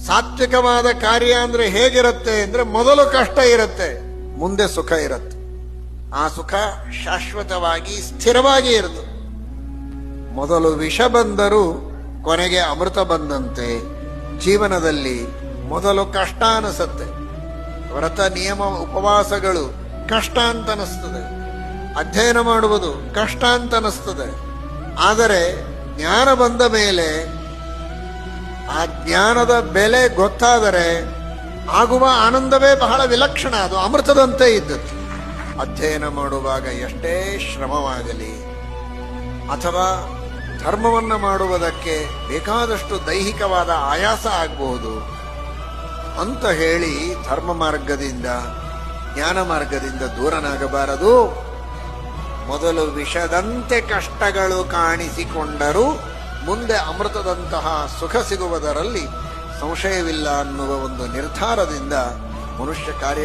ಸಾತ್ವಿಕವಾದ ಕಾರ್ಯ ಅಂದ್ರೆ ಹೇಗಿರುತ್ತೆ ಅಂದ್ರೆ ಮೊದಲು ಕಷ್ಟ ಇರುತ್ತೆ, ಮುಂದೆ ಸುಖ ಇರುತ್ತೆ. ಆ ಸುಖ ಶಾಶ್ವತವಾಗಿ ಸ್ಥಿರವಾಗಿ ಇರುತ್ತೆ. ಮೊದಲು ವಿಷ ಬಂದರೂ ಕೊನೆಗೆ ಅಮೃತ ಬಂದಂತೆ ಜೀವನದಲ್ಲಿ ಮೊದಲು ಕಷ್ಟ ಅನಿಸುತ್ತೆ. ವ್ರತ ನಿಯಮ ಉಪವಾಸಗಳು ಕಷ್ಟ ಅಂತ ಅನಿಸ್ತದೆ, ಅಧ್ಯಯನ ಮಾಡುವುದು ಕಷ್ಟ ಅಂತ ಅನಿಸ್ತದೆ. ಆದರೆ ಜ್ಞಾನ ಬಂದ ಮೇಲೆ ಆ ಜ್ಞಾನದ ಬೆಲೆ ಗೊತ್ತಾದರೆ ಆಗುವ ಆನಂದವೇ ಬಹಳ ವಿಲಕ್ಷಣ, ಅದು ಅಮೃತದಂತೆ ಇದ್ದದ್ದು. ಅಧ್ಯಯನ ಮಾಡುವಾಗ ಎಷ್ಟೇ ಶ್ರಮವಾಗಲಿ ಅಥವಾ ಧರ್ಮವನ್ನು ಮಾಡುವುದಕ್ಕೆ ಬೇಕಾದಷ್ಟು ದೈಹಿಕವಾದ ಆಯಾಸ ಆಗಬಹುದು ಅಂತ ಹೇಳಿ ಧರ್ಮ ಮಾರ್ಗದಿಂದ ಜ್ಞಾನ ಮಾರ್ಗದಿಂದ ದೂರನಾಗಬಾರದು. ಮೊದಲು ವಿಷದಂತೆ ಕಷ್ಟಗಳು ಕಾಣಿಸಿಕೊಂಡರೂ ಮುಂದೆ ಅಮೃತದಂತಹ ಸುಖ ಸಿಗುವುದರಲ್ಲಿ ಸಂಶಯವಿಲ್ಲ ಅನ್ನುವ ಒಂದು ನಿರ್ಧಾರದಿಂದ ಮನುಷ್ಯ ಕಾರ್ಯ